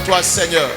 toi, Seigneur,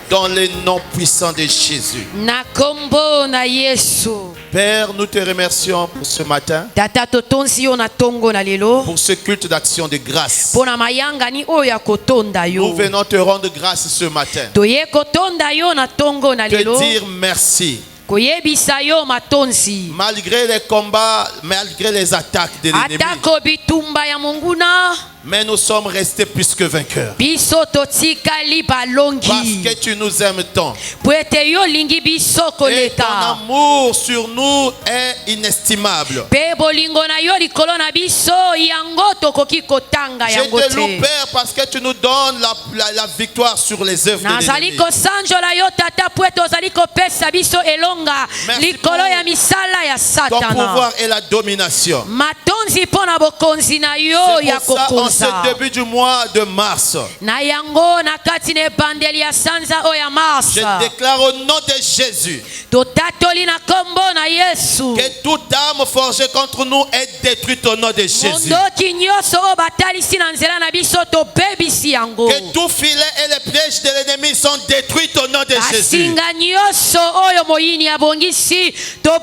dans le nom puissant de Jésus. Na kombo na Yesu. Père, nous te remercions pour ce matin, Tata totonzi yo na tongo na lelo. pour ce culte d'action de grâce. Pona mayanga ni oya kotonda yo. Nous venons te rendre grâce ce matin, Toye kotonda yo na tongo na te lelo. dire merci. Koyebisa yo matonzi. Malgré les combats, malgré les attaques de l'ennemi, Atako bitumba ya monguna. mais nous sommes restés plus que vainqueurs. Biso totikali balongi. Parce que tu nous aimes tant. Pwete yo lingi biso Et ton koleka. amour sur nous est inestimable. Pe bolingo na yo likolo na biso yango tokoki kotanga Je yango te loue, te. Père, parce que tu nous donnes la victoire sur les œuvres de Nazali l'ennemi. kosanjola yo tata pwete ozali kopesa biso elonga Merci likolo pour ya misala ya Ton satana. pouvoir et la domination. Matonzi pona bokonzi na yo ya C'est pour ça, en kokonza. ce début du mois de mars, Na yango na kati ne bandeli ya sanza o ya je masa. déclare au nom de Jésus Totatoli na kombo na Yesu. que toute arme forgée contre nous est détruite au nom de Jésus. Mondoki nyoso o batalisi na nzela na biso tobebisi yango. Que tout filet et les pièges de l'ennemi sont détruits au nom de Jésus. Basinga nyoso oyo moyini abongisi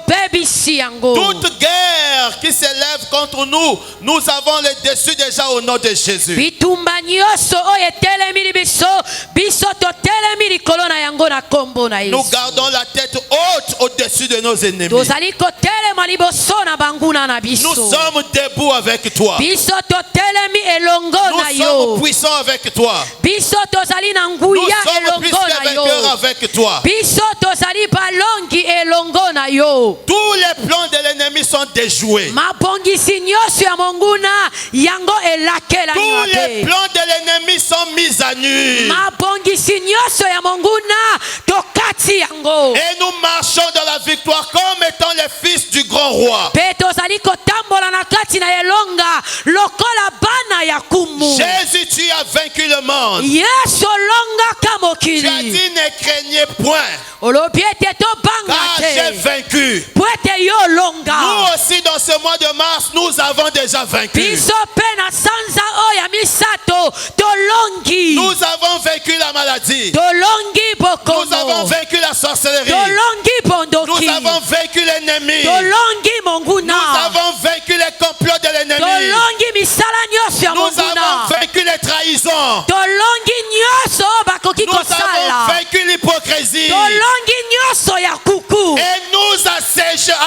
tobebisi yango. Toute guerre qui s'élève contre nous, nous avons le dessus déjà au nom de Jésus. Bitumba nyoso oyo etelemi biso biso totelemi likolo na yango na kombo na Nous Yesu. gardons la tête haute au-dessus de nos ennemis. Tozali kotelema liboso na banguna na Nous biso. sommes debout avec toi. Biso totelemi elongo na Nous yo. sommes puissants avec toi. Biso tozali na Nous nguya sommes plus elongo que na yo. vainqueurs avec toi. Biso tozali balongi elongo na yo. Tous les plans de l'ennemi sont déjoués. Mabongisi nyoso ya monguna yango elakela Tous les mabe. plans de l'ennemi sont mis à nu. Mabongisi nyoso ya monguna tokati yango. Et nous marchons dans la victoire comme étant les fils du grand roi. Pe tozali kotambola na kati na elonga lokola bana ya kumu. Jésus, tu as vaincu le monde. Yesu longa Tu as kamokili. dit ne craignez point, Olobi ete tobanga car j'ai te. vaincu. Pwete yo longa. Nous aussi, dans ce mois de mars, nous avons déjà vaincu. Biso pe na sanza oya misato tolongi. Nous avons vaincu la maladie. Tolongi Nous avons bokomo. vaincu la sorcellerie. Tolongi Nous bondoki. avons vaincu l'ennemi. Tolongi monguna. Nous avons vaincu les complots de l'ennemi. Tolongi misala nyoso ya Nous avons monguna. vaincu les trahisons. Tolongi nyoso bakoki Nous avons kosala. vaincu l'hypocrisie. Tolongi nyoso ya kuku. Et nous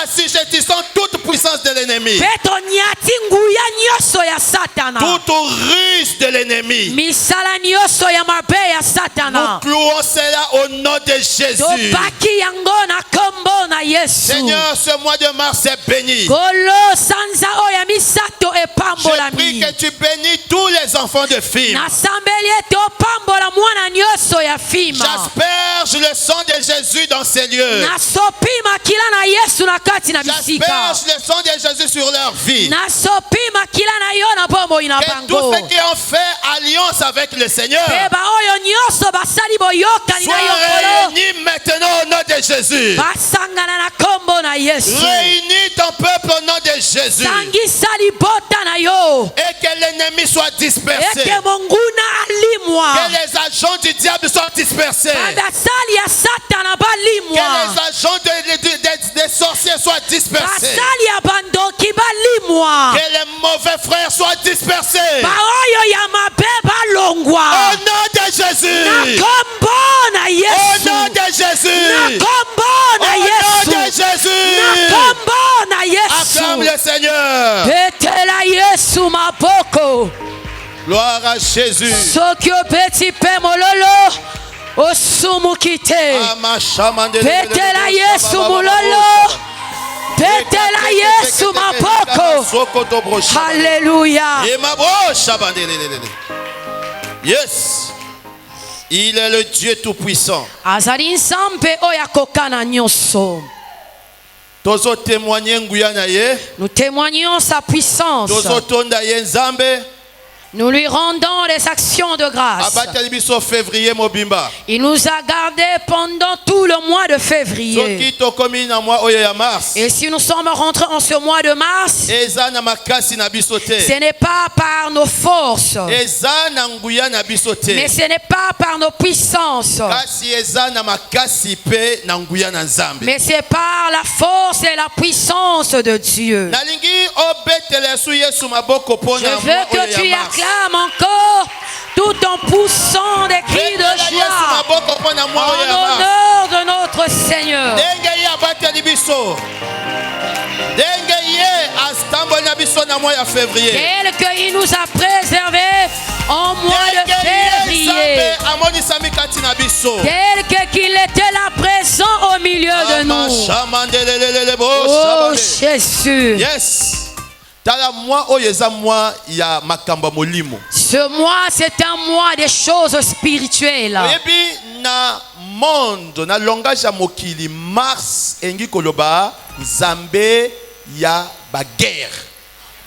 assujettissons toute puissance de l'ennemi. Pe tonyati nguya nyoso ya satana. Toute ruse de l'ennemi. Misala nyoso ya mabe ya Nous satana. clouons cela au nom de Jésus. Tobaki yango na kombo na Yesu. Seigneur, ce mois de mars est béni. Kolo sanza oya misato Je epambola prie mi. que tu bénis tous les enfants de filles. Nasambeli ete opambola mwana nyoso ya fima. J'asperge le sang de Jésus dans ces lieux. Nasopima kila na Yesu na kati na bisika. J'asperge le sang de Jésus sur leur vie. Nasopima kila na yo na bombo ina Que tous bango. ceux qui ont fait alliance avec le Seigneur Beba oyo nyoso basali boyokani na soient yokolo. réunis maintenant au nom de Jésus. Basangana na kombo na Yesu. Réunis ton peuple au nom de Jésus. Sangisa libota na yo. Et que l'ennemi soit dispersé. Eke monguna alimwa. Que les agents du diable soient dispersés. Basali ya satana Que balimwa. les agents des sorciers soient dispersés. Basali ya bandoki balimwa. Que les mauvais frères soient dispersés. Baoyo ya mabe balongwa. Au nom de Jésus. Na kombo na Au Yesu. nom de Na Jésus. kombo na Au nom Yesu. de Na Jésus. kombo na Acclame Yesu. le Seigneur. Petela Yesu maboko. Gloire à Jésus. Soki obeti pe mololo. Osumukite. Petela Yesu mulolo. Petela Yesu maboko. Alléluia. Yes. Il est le Dieu tout-puissant. Azali nzambe oyo akokana nyonso. Tozo témoigner nguya na ye. Nous témoignons sa puissance. Tozo tonda ye nzambe. Nous lui rendons des actions de grâce. Abateli biso février mobimba. Il nous a gardés pendant tout le mois de février. Soki tokomi na mois oyo ya mars. Et si nous sommes rentrés en ce mois de mars, Eza na makasi na biso te. ce n'est pas par nos forces, Eza na nguya na biso te. mais ce n'est pas par nos puissances, Kasi eza na makasi pe na nguya na Nzambe. mais c'est par la force et la puissance de Dieu. Nalingi obetele su Yesu maboko Je pona veux que tu acclames encore tout en poussant des cris de joie en honneur de notre Seigneur. Tel qu'il nous a préservés en mois de février. Tel qu'il était là présent au milieu de nous. Oh Jésus. Yes. Ce mois, c'est un mois des choses spirituelles. Na monde na langage ya mokili mars engi koloba nzambe ya baguerre.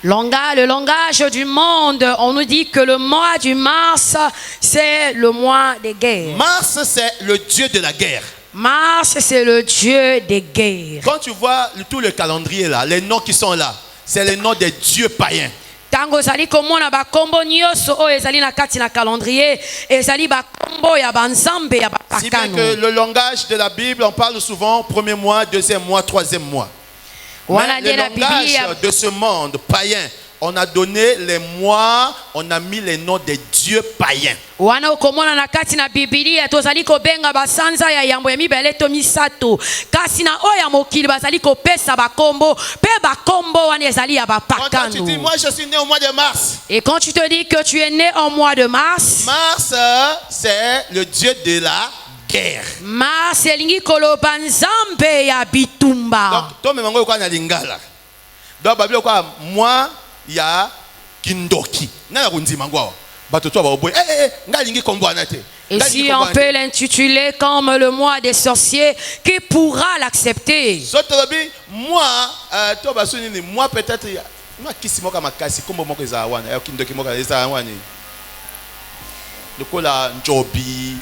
Le langage du monde, on nous dit que le mois du mars, c'est le mois des guerres. Mars, c'est le dieu de la guerre. Mars, c'est le dieu des guerres. Quand tu vois tout le calendrier là, les noms qui sont là, c'est les noms des dieux païens. Tango zali komona ba kombo nyoso o ezali na kati na calendrier ezali ba kombo ya banzambe ya Si bien bapakano. que le langage de la Bible, on parle souvent premier mois, deuxième mois, troisième mois. Wana Mais le de la Biblia langage de ce monde païen, on a donné les mois, on a mis les noms des dieux païens. wana okomona na kati na Biblia tozali kobenga basanza ya yambo ya mibele to misato kasi na oya mokili bazali kopesa bakombo pe bakombo wana ezali ya Quand tu dis, bapakano. moi je suis né au mois de mars. Et quand tu te dis que tu es né en mois de mars, Mars, c'est le dieu de la guerre. mars elingi koloba nzambe ya bitumba. Donc, toi, même quand on a lingala. Donc, Babylone, quoi, moi, il y a Kindoki. N'a pas dit mangwa. Bato toi, ba boy. Ngalingi kombo anate. Et si on peut l'intituler comme le mois des sorciers, qui pourra l'accepter? Moi, toi, basuni, moi peut-être, moi qui si moka makasi, kombo moko za wana, Kindoki moka za wana. Le kola njobi,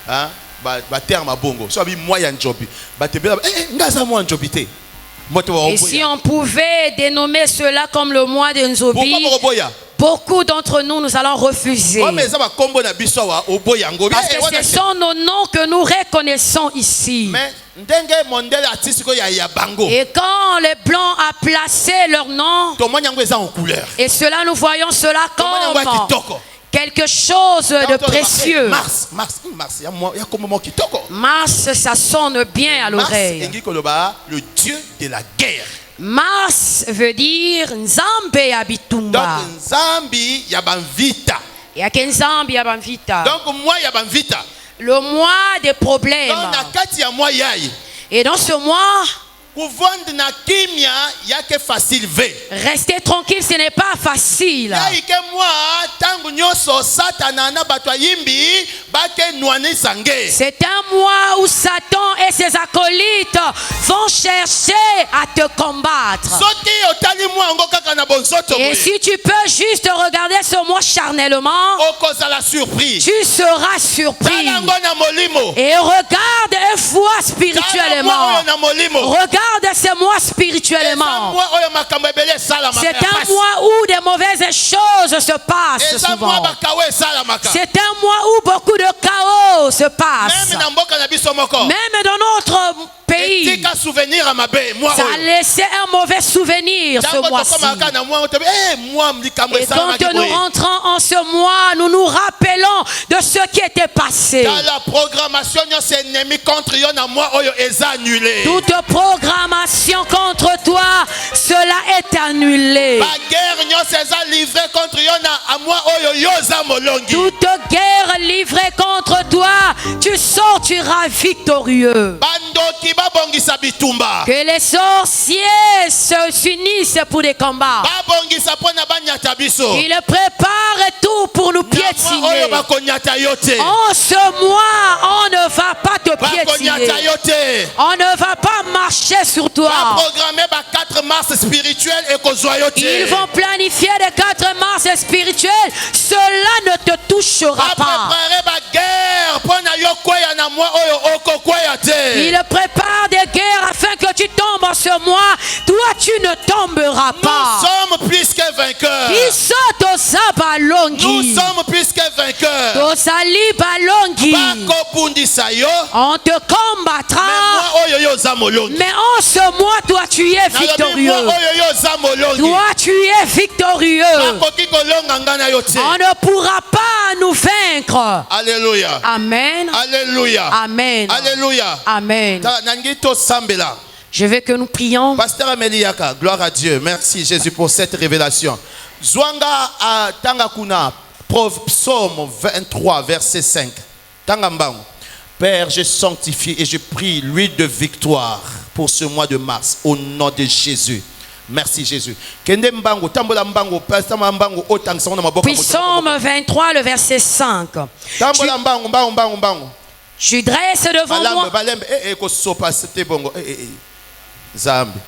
hein, ba terme bongo. So abi moi ya njobi. Ba te bela, ngaza moi njobité. Et si on pouvait dénommer cela comme le mois de Nzobi, beaucoup d'entre nous, nous allons refuser. Parce que ce sont nos noms que nous reconnaissons ici. Et quand les Blancs ont placé leur nom, et cela, nous voyons cela comme quelque chose de précieux. Mars, ça sonne bien à l'oreille. Le dieu de la guerre. Mars veut dire Nzambe ya bitumba. Donc Nzambi ya banvita. Ya Nzambi ya banvita. Donc moi ya banvita. Le mois des problèmes. Donc na kati ya moi yai. Et dans ce mois, restez tranquille, ce n'est pas facile. C'est un mois où Satan et ses acolytes vont chercher à te combattre. Et si tu peux juste regarder ce mois charnellement, tu seras surpris. Et regarde et vois spirituellement. Regarde ces mois spirituellement. C'est un mois où des mauvaises choses se passent souvent. C'est un mois où beaucoup de chaos se passe. Même dans notre pays, ça a laissé un mauvais souvenir ce mois-ci. Et quand nous rentrons en ce mois, nous nous rappelons de ce qui était passé. La programmation ennemi contre toute programmation contre toi, cela est annulé. Toute guerre livrée contre toi, tu sortiras victorieux. Que les sorciers s'unissent pour des combats. Ils préparent tout pour nous piétiner. En ce mois, on ne va pas te piétiner. piétiner. On ne va pas marcher sur toi. Ils vont planifier les 4 marches spirituelles. Cela ne te touchera pas. Il prépare des guerres afin que tu tombes en ce mois. Toi, tu ne tomberas pas. Nous sommes plus que vainqueurs. Nous sommes plus que vainqueurs. On te combattra. Mais en ce mois, toi, tu es victorieux. Toi, tu es victorieux. On ne pourra pas nous vaincre. Alléluia. Amen. Alléluia. Amen. Alléluia. Amen. Je veux que nous prions. Pasteur Ameliaka, gloire à Dieu. Merci Jésus pour cette révélation. Zwanga a Tangakuna, Psaume 23, verset 5. Tangambang. Père, je sanctifie et je prie l'huile de victoire pour ce mois de mars au nom de Jésus. Merci Jésus. Psaume 23, le verset 5. Je dresse devant moi. Zambi.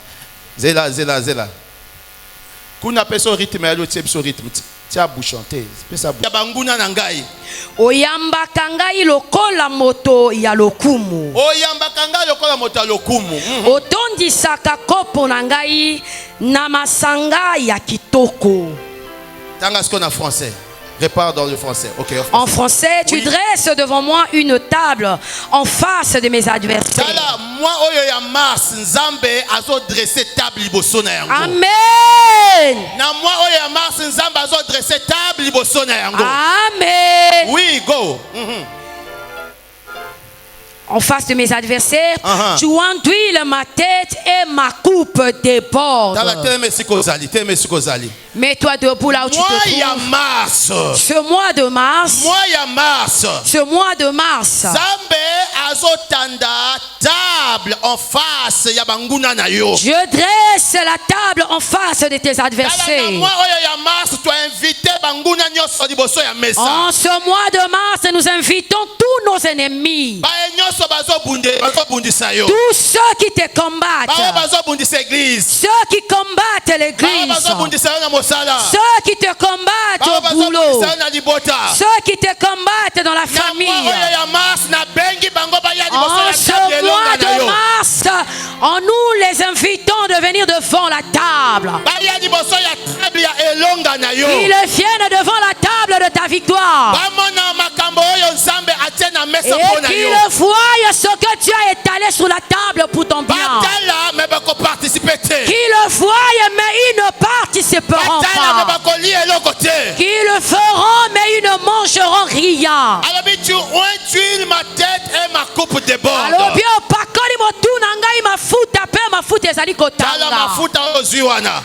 Zela. Kuna peso rythme ya lotie biso rythme. Tia bouchonter. Pesa banguna na ngai. Oyamba kangai lokola moto ya lokumu. Oyamba kangai lokola moto ya lokumu. Otondisaka kopo na ngai na masanga ya kitoko. Tanga ce qu'on a français. Répare dans le français. Okay, en français, tu dresses devant moi une table en face de mes adversaires. Amen. Amen. Oui, go. En face de mes adversaires, tu enduis ma tête et ma coupe déborde. Mets-toi debout là où tu te trouves. Ce mois de mars. Je dresse la table en face de tes adversaires. En ce mois de mars, nous invitons tous nos ennemis. Tous ceux qui te combattent. Ceux qui combattent l'église. Ceux qui te combattent au boulot. Ceux qui te combattent dans la famille. En ce mois de mars, nous les invitons de venir devant la table. Ils viennent devant la table de ta victoire. Et qu'ils voient ce que tu as étalé sur la table pour ton bien. Qu'ils le voient, mais ils ne participeront pas. Qu'ils le feront, mais ils ne mangeront rien. Alors bien,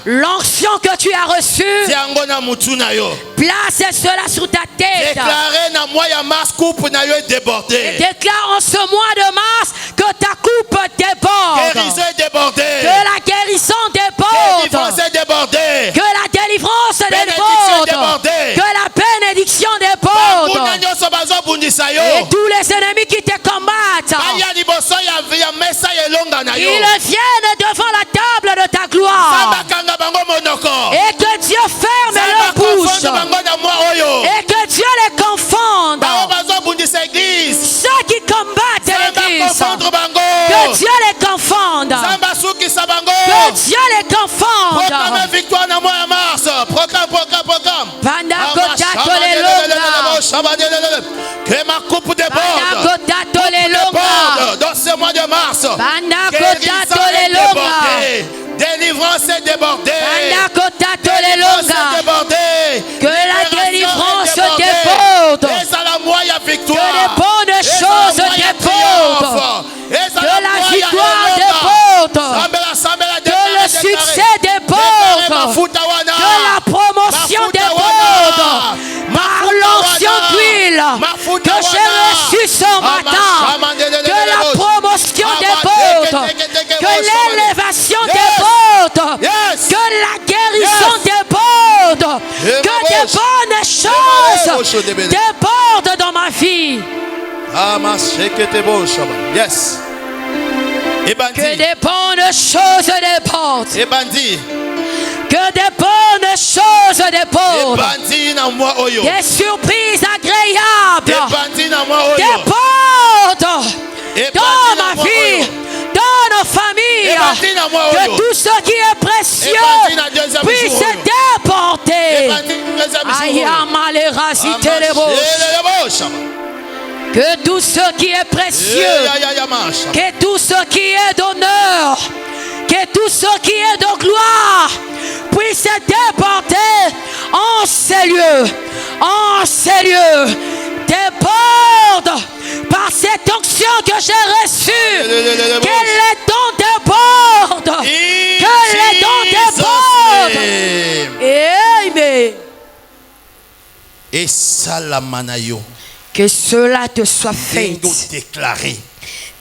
l'onction que tu as reçue, place cela sur ta tête. Et déclare en ce mois de mars que ta coupe déborde. Que la guérison déborde. Que la délivrance déborde. Que la bénédiction déborde. Et tous les ennemis qui te combattent, ils viennent devant la table de ta gloire. Et que Dieu ferme leur bouche. Et que Dieu les confonde. Ceux qui combattent l'église, que Dieu les confonde. Que Dieu les confonde. Que ma coupe déborde dans ce mois de mars. Délivrance est débordée. Que la délivrance déborde. Que les bonnes choses débordent. Que la victoire déborde. Que le succès déborde. Que la promotion déborde. Par l'onction d'huile que j'ai reçue ce matin. Que la promotion déborde. Que l'élévation déborde. Que la guérison déborde. Que des bonnes choses débordent dans ma vie. Yes. Que des bonnes choses débordent. Que des bonnes choses débordent. Des surprises agréables débordent dans ma vie, dans nos familles. Que tout ce qui est précieux puisse déporter. Que tout ce qui est précieux, que tout ce qui est d'honneur, que tout ce qui est de gloire puisse être déporté en ces lieux, déborde par cette onction que j'ai reçue. Que les dons débordent, que les dons débordent. Amen. Et salamanayo. Que cela te soit fait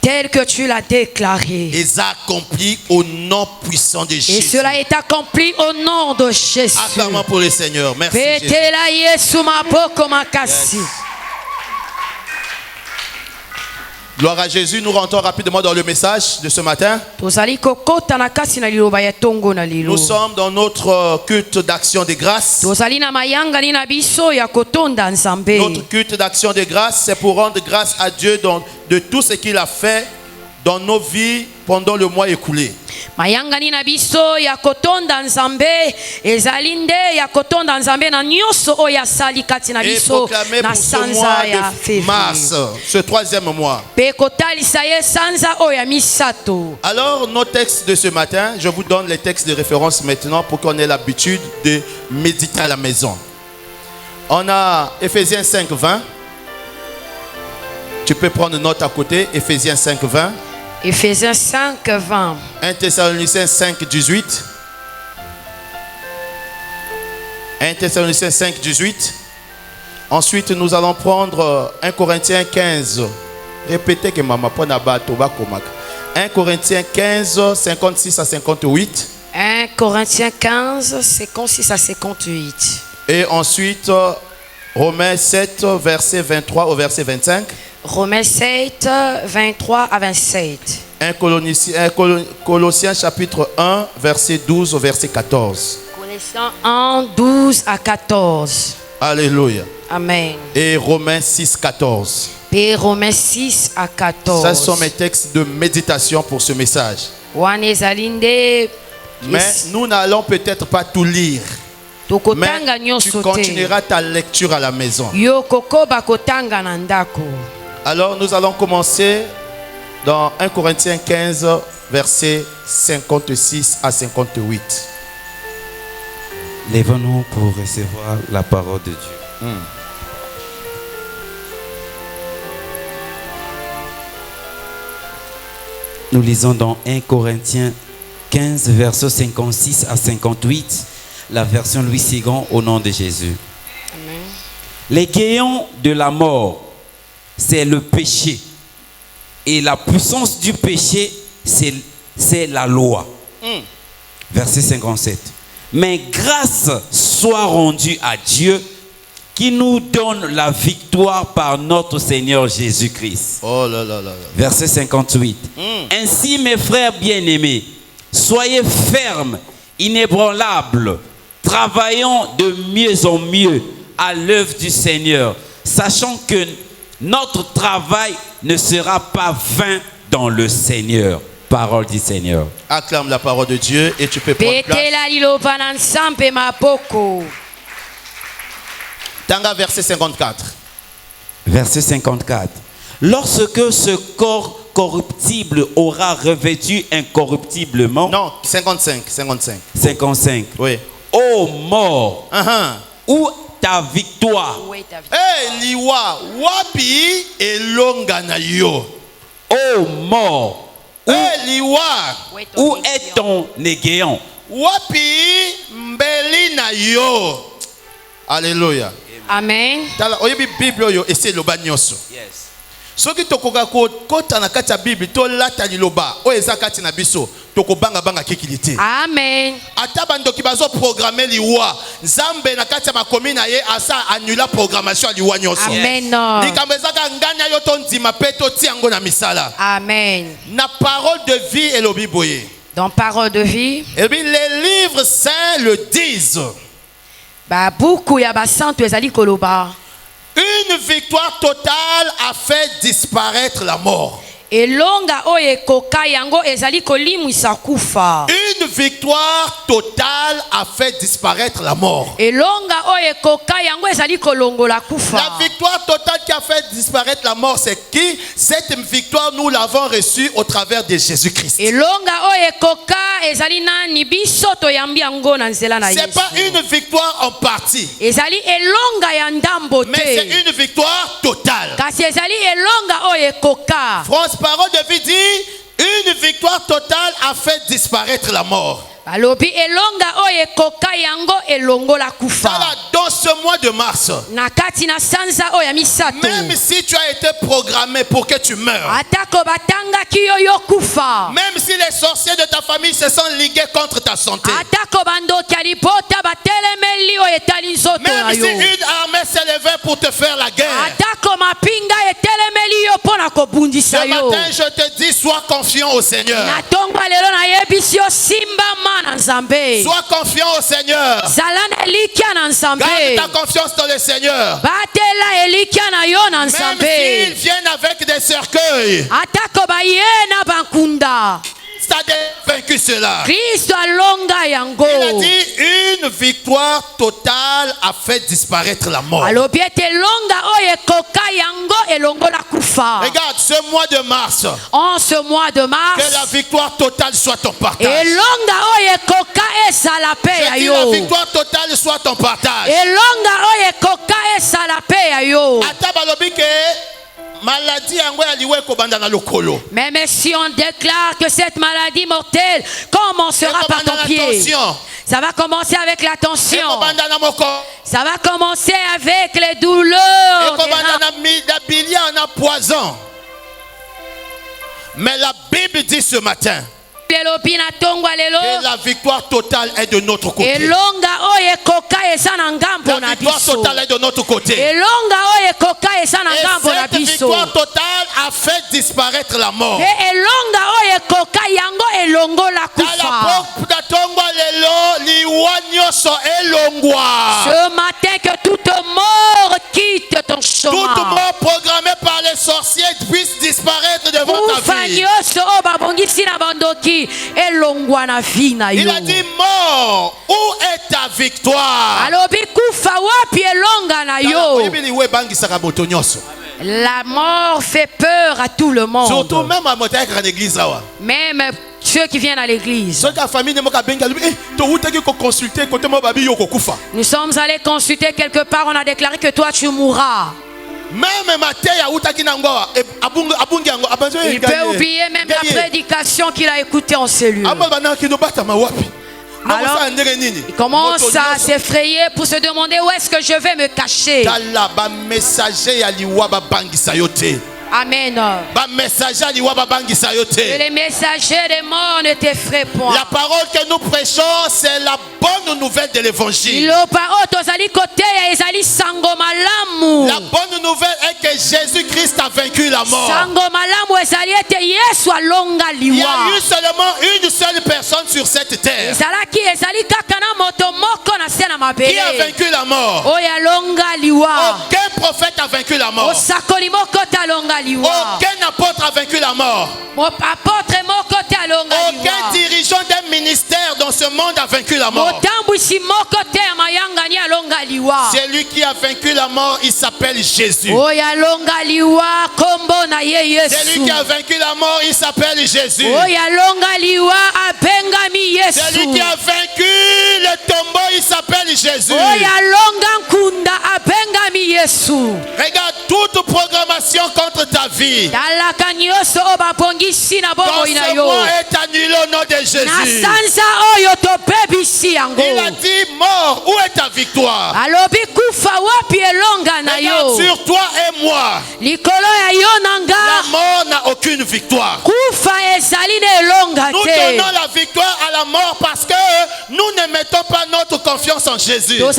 tel que tu l'as déclaré. Et accompli au nom puissant de Jésus. Et cela est accompli au nom de Jésus. Acclamons pour le Seigneur. Merci Jésus. Yes. Gloire à Jésus. Nous rentrons rapidement dans le message de ce matin. Nous sommes dans notre culte d'action de grâce. Notre culte d'action de grâce, c'est pour rendre grâce à Dieu de tout ce qu'il a fait dans nos vies pendant le mois écoulé. Mayangani na biso ya kotonda nzambe ezalinde ya kotonda nzambe na nyoso oya sali kati na biso na sanza ya mars, ce troisième mois. Pe kotalisa ye sanza oya misato. Alors nos textes de ce matin, je vous donne les textes de référence maintenant pour qu'on ait l'habitude de méditer à la maison. On a Éphésiens 5:20. Tu peux prendre note à côté, Éphésiens 5:20. Éphésiens 5:20. 1 Thessaloniciens 5:18. 1 Thessaloniciens 5:18. Ensuite, nous allons prendre 1 Corinthiens 15. Répétez que maman pas na bato ba komaka. 1 Corinthiens 15, 56 à 58. 1 Corinthiens 15, 56 à 58. Et ensuite, Romains 7, verset 23 au verset 25. Romains 7, 23 à 27. 1 Colossiens chapitre 1, verset 12 au verset 14. Colossiens 1, 12 à 14. Alléluia. Amen. Et Romains 6, 14. Et Romains 6 à 14. Ce sont mes textes de méditation pour ce message. Mais nous n'allons peut-être pas tout lire. Mais tu continueras ta lecture à la maison. Alors nous allons commencer dans 1 Corinthiens 15, versets 56 à 58. Lèvons-nous pour recevoir la parole de Dieu. Nous lisons dans 1 Corinthiens 15, versets 56 à 58, la version Louis II au nom de Jésus. Amen. Les guéants de la mort, c'est le péché. Et la puissance du péché, c'est la loi. Verset 57. Mais grâce soit rendue à Dieu qui nous donne la victoire par notre Seigneur Jésus-Christ. Oh là là là. Verset 58. Ainsi, mes frères bien-aimés, soyez fermes, inébranlables, travaillant de mieux en mieux à l'œuvre du Seigneur, sachant que notre travail ne sera pas vain dans le Seigneur. Parole du Seigneur. Acclame la parole de Dieu et tu peux prendre place. Tanga verset 54. Verset 54. Lorsque ce corps corruptible aura revêtu incorruptiblement. Non, 55. 55. 55. Oui. Ô mort, où ta victoire? Eh liwa wapi elonga na yo. Ô mort, liwa, où est ton néguéant? Wapi mbeli na yo. Alléluia. Amen. Tala oyebi Bible yo essaie le bagnoso. Yes. soki tokoka kota na kati ya Bible to lata liloba o eza kati na biso tokobanga banga kikilité. Amen. Ata bandoki bazo programmer liwa nzambe na kati ya makomi na ye asa annula programmation liwa nyonso. Amen. Likambo ezaka nganya yo to ndima pe to tiango na misala. Amen. Na parole de vie elobi boye. Dans parole de vie. Et bien les livres saints le disent. Ba buku ya basantu ezali koloba. Une victoire totale a fait disparaître la mort. Elonga oye koka yango ezali kolimwisa kufa. Une victoire totale a fait disparaître la mort. Elonga oye koka yango ezali kolongola kufa. La victoire totale qui a fait disparaître la mort, c'est qui? Cette victoire, nous l'avons reçue au travers de Jésus-Christ. Elonga oye koka ezali nani biso toyambi yango na nzela na Yesu. C'est pas une victoire en partie. Ezali elonga ya ndambo te. Mais c'est une victoire totale. Kasi ezali elonga oye koka. France Parole de vie dit, une victoire totale a fait disparaître la mort. Balobi elonga oye koka yango elongola kufa. Voilà, dans ce mois de mars, nakati na sanza oya misato. même si tu as été programmé pour que tu meurs, atako batanga kiyoyo kufa. même si les sorciers de ta famille se sont ligués contre ta santé, atako bandoki alipota batelemeli oyo etali nzoto na même si yo. une armée s'élevait pour te faire la guerre, atako mapinga etelemeli yo pona kobundisa ce yo. matin je te dis, sois confiant au Seigneur. natonga lelo nayebisi yo simba na nzambe. Sois confiant au Seigneur. zalana elikia na nzambe. Garde ta confiance dans le Seigneur. batela elikia na yo na nzambe. Même s'ils viennent avec des cercueils, atako baye na bankunda. ça a vaincu cela. Kristo alonga yango. Il a dit une victoire totale a fait disparaître la mort. alobi ete longa oyo ekoka yango elongola kufa. Regarde ce mois de mars. En ce mois de mars. Que la victoire totale soit ton partage. elonga oyo ekoka esala pe ya Je dis yo. la victoire totale soit ton partage. elonga oyo ekoka esala pe ya yo. Ata balobi ke maladie yango ya liwe kobanda na lokolo. Même si on déclare que cette maladie mortelle commencera par ton pied, ça va commencer avec la tension, ça va commencer avec les douleurs, mais la Bible dit ce matin que la victoire totale est de notre côté. La victoire totale est de notre côté. Et cette victoire totale a fait disparaître la mort. Ce matin que toute mort quitte ton chemin. Toute mort programmée par les sorciers puisse disparaître de votre vie. Il a dit mort, où est ta victoire? La mort fait peur à tout le monde. Surtout même à l'église. Même ceux qui viennent à l'église. Nous sommes allés consulter quelque part, on a déclaré que toi tu mourras. Il peut oublier même la prédication qu'il a écoutée en cellule. Alors, il commence à s'effrayer pour se demander où est-ce que je vais me cacher. Amen. Que les messagers des morts ne t'effraient point. La parole que nous prêchons, c'est la bonne nouvelle de l'évangile. La bonne nouvelle est que Jésus-Christ a vaincu la mort. Il y a eu seulement une seule personne sur cette terre qui a vaincu la mort. Aucun prophète a vaincu la mort. Aucun apôtre a vaincu la mort. Aucun dirigeant d'un ministère dans ce monde a vaincu la mort. Celui qui a vaincu la mort, il s'appelle Jésus. Celui qui a vaincu la mort, il s'appelle Jésus. Celui qui a vaincu le tombeau, il s'appelle Jésus. Regarde, toute programmation contre ta vie. Commence à être annulé au nom de Jésus. Il a dit mort, où est ta victoire? Regarde sur toi et moi. La mort n'a aucune victoire. Nous donnons la victoire à la mort parce que nous ne mettons pas notre confiance en Jésus. Je te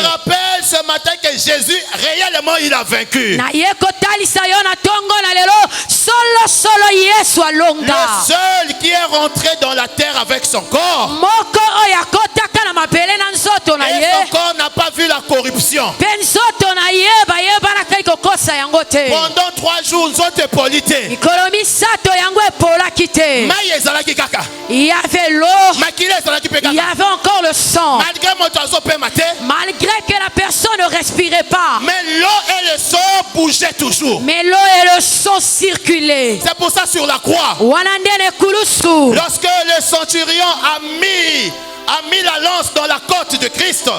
rappelle ce matin que Jésus, réellement, il a vaincu. Le seul qui est rentré dans la terre avec son corps. Et son corps n'a pas vu la corruption. Pendant 3 jours, nous sommes polité. Il y avait l'eau, il y avait encore le sang. Malgré que la personne ne respirait pas. Mais l'eau et le sang bougeaient toujours. Mais l'eau et le sang circulaient. C'est pour ça sur la croix, lorsque le centurion a mis la lance dans la côte de Christ,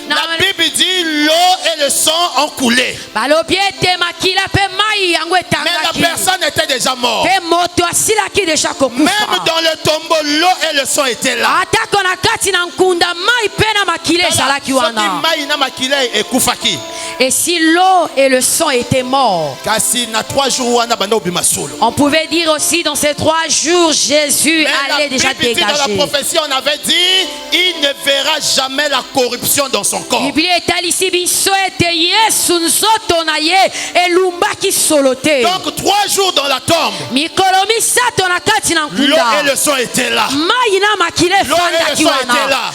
la Bible dit l'eau et le sang ont coulé. Mais la personne était déjà morte. Même dans le tombeau, l'eau et le sang étaient là. Et si l'eau et le sang étaient morts, on pouvait dire aussi dans ces 3 jours, Jésus allait déjà dégager. Dans la prophétie, on avait dit, il ne verra jamais la corruption dans son corps. Donc 3 jours dans la tombe, l'eau et le sang étaient là. L'eau et le sang étaient là.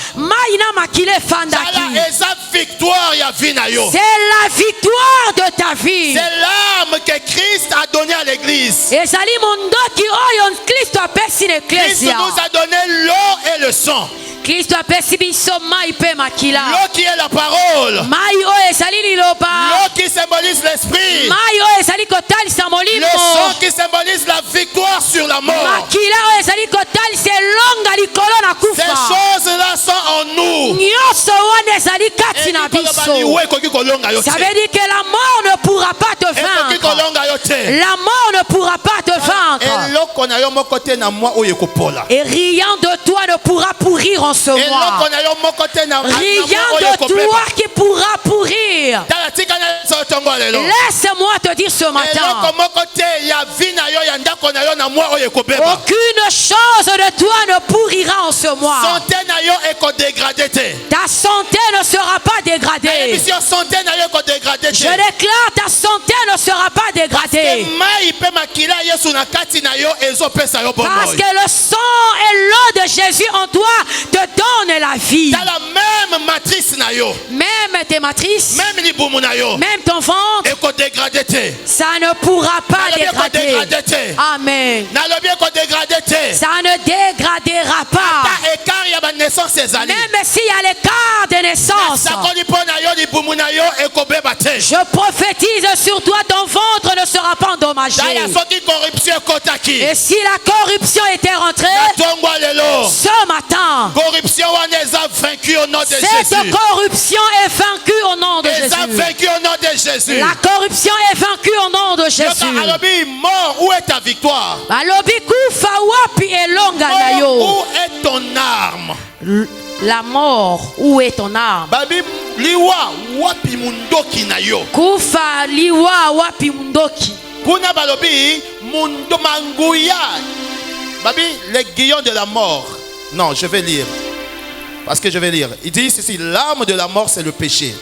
C'est la victoire de ta vie. C'est l'âme que Christ a donnée à l'église. Christ nous a donné l'eau et le sang. L'eau qui est la parole. L'eau qui symbolise l'esprit. Le sang qui symbolise la victoire sur la mort. Ces choses-là sont en nous. Ça veut dire que la mort ne pourra pas te vaincre. La mort ne pourra pas te vaincre. Et rien de toi ne pourra pourrir en ce mois. Rien de toi qui pourra pourrir. Laisse-moi te dire ce matin, aucune chose de toi ne pourrira en ce mois. Ta santé ne sera pas dégradée. Je déclare, ta santé ne sera pas dégradée. Parce que le sang et l'eau de Jésus en toi te donnent la vie. Dans la même matrice, même tes matrices, même ton ventre, ça ne pourra pas dégrader. Amen. Ça ne dégradera pas. Même s'il y a l'écart de naissance, je prophétise sur toi, ton ventre ne sera pas endommagé. Et si la corruption était rentrée ce matin, cette corruption est vaincue au nom de Jésus. La corruption est vaincue au nom de Jésus. Mort, où est ta victoire? Où est ton arme? La mort, où est ton arme? Kufa liwa wapi mundoki. Kuna balobi mundo manguya. Babi, les guillons de la mort. Non, je vais lire. Parce que je vais lire. Il dit ceci, l'arme de la mort, c'est le péché.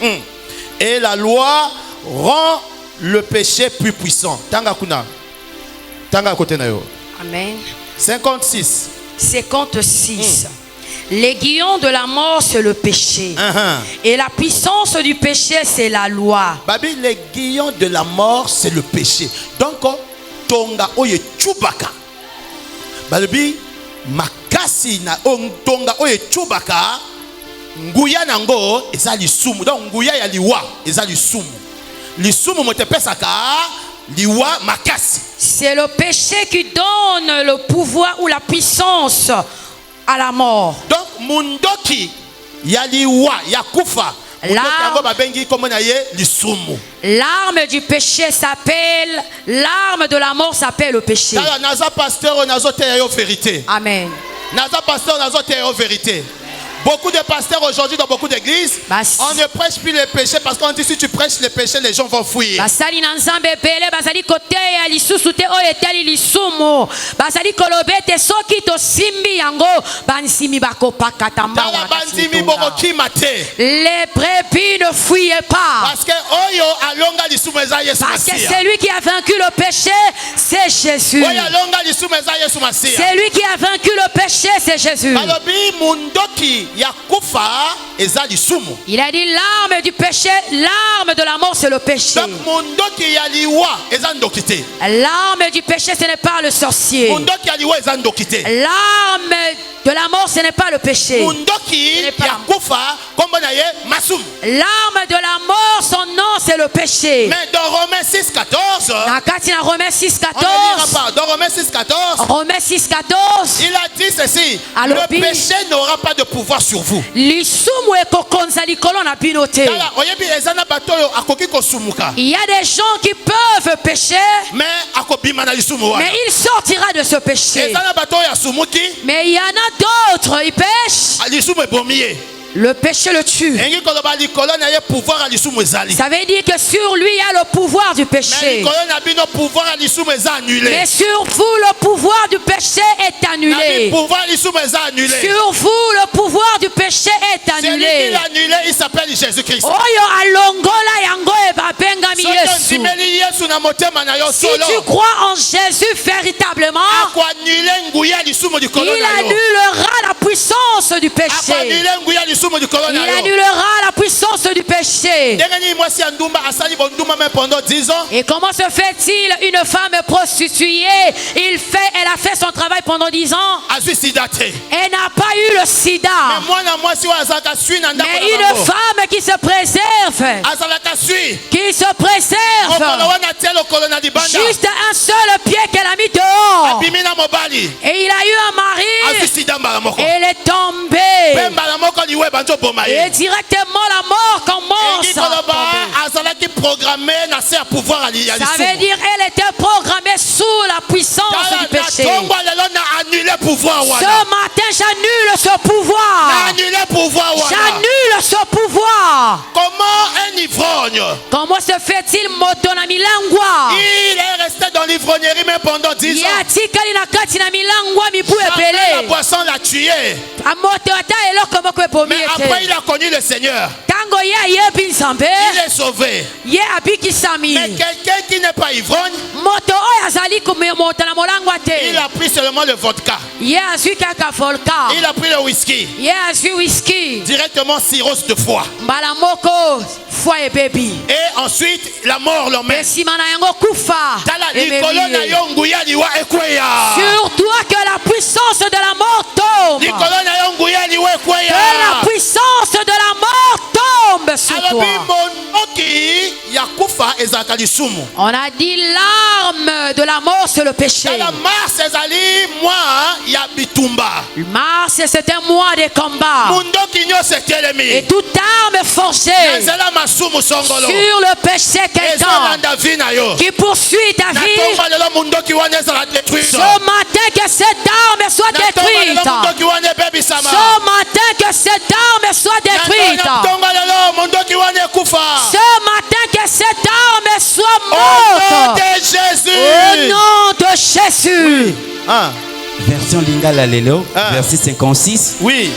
Et la loi rend le péché plus puissant. Tanga kuna. Tanga kote na yo. Amen. 56. 56. Les guillons de la mort, c'est le péché. Et la puissance du péché, c'est la loi. Babi, les guillons de la mort, c'est le péché. Donc, tonga oye chubaka. Babi, makasi na tonga oye chubaka. Nguya nango, eza lisumu. Donc, nguya ya liwa, eza lisumu. Lisumu motepesaka, liwa makasi. C'est le péché qui donne le pouvoir ou la puissance à la mort. Donc mundoki yaliwa yakufa. L'arme du péché s'appelle, l'arme de la mort s'appelle le péché. Amen. Beaucoup de pasteurs aujourd'hui dans beaucoup d'églises, on ne prêche plus le péché parce qu'on dit si tu prêches le péché, les gens vont fuir. Dans la les brebis ne fuyaient pas. Parce que celui qui a vaincu le péché, c'est Jésus. Celui qui a vaincu le péché, c'est Jésus. Il a dit l'arme du péché, l'arme de la mort, c'est le péché. L'arme du péché, ce n'est pas le sorcier. L'arme de la mort, ce n'est pas le péché. L'arme de la mort, son nom, c'est le péché. Mais dans Romains 6,14, Romains 6,14, il a dit ceci: le péché n'aura pas de pouvoir sur vous. Il y a des gens qui peuvent pécher, mais il sortira de ce péché. Mais il y en a d'autres, ils pêchent. Le péché le tue. Ça veut dire que sur lui il y a le pouvoir du péché. Mais sur vous le pouvoir du péché est annulé. Sur vous le pouvoir du péché est annulé. Celui qui l'a annulé, il s'appelle Jésus-Christ. Si tu crois en Jésus véritablement, il annulera la puissance du péché. Il annulera la puissance du péché. Et comment se fait-il une femme prostituée? Elle a fait son travail pendant 10 ans. Elle n'a pas eu le sida. Mais une femme qui se préserve, juste un seul pied qu'elle a mis dehors, et il a eu un mari, elle est tombée. Et directement la mort commence. Ça veut dire elle était programmée sous la puissance du péché. Ce matin j'annule ce pouvoir. J'annule ce pouvoir. Comment un ivrogne? Comment se fait-il? Il est resté dans l'ivrognerie même pendant 10 ans. La poisson l'a tué. Mais après il a connu le Seigneur. Il est sauvé. Mais quelqu'un qui n'est pas ivrogne, il a pris seulement le vodka. Il a pris le whisky. Directement cirrhose de foie. Et ensuite la mort l'emmène. Sur toi que la puissance de la mort tombe. Que la puissance de la mort tombe sur toi. On a dit l'arme de la mort, c'est le péché. Mars, c'est un mois de combat. Et toute arme forgée sur le péché quelqu'un qui poursuit ta vie, ce matin que cette arme soit détruite. Ce matin que cette arme soit détruite. Ce matin que cette arme soit morte. Au nom de Jésus. Oui. Version Lingala Lelo, verset 56. Oui.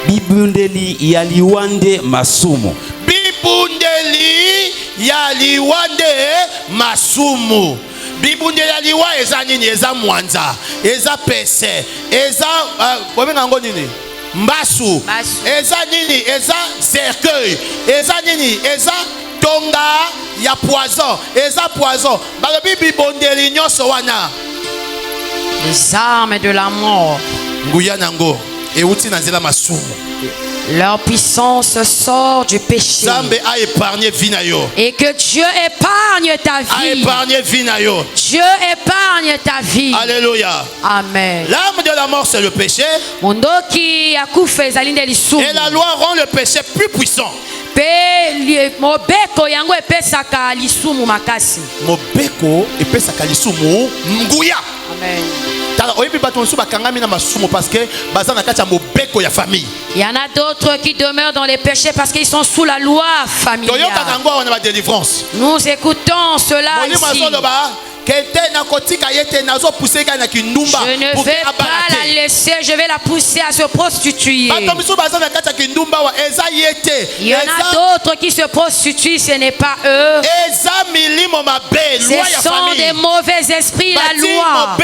Bibundeli yaliwande masumu. Bibundeli yaliwande masumu. Bibundeli yaliwa eza nini? Eza mwanza, eza pese, eza bobenga nini? Mbasu. Eza nini? Eza cercueil. Eza nini? Eza tonga ya poison. Eza poison. Balobi bibundeli nyoso wana. Les armes de la mort. Nguya nango euti na nzela masumu. Leur puissance sort du péché. Et que Dieu épargne ta vie. Dieu épargne ta vie. Alléluia. Amen. L'arme de la mort, c'est le péché. Et la loi rend le péché plus puissant. Mobeko epesaka lisumu makasi. Amen. Il y en a d'autres qui demeurent dans les péchés parce qu'ils sont sous la loi familiale. Nous écoutons cela ici. Je ne vais pas la laisser, je vais la pousser à se prostituer. Il y en a d'autres qui se prostituent, ce n'est pas eux. Ce sont des mauvais esprits, la loi.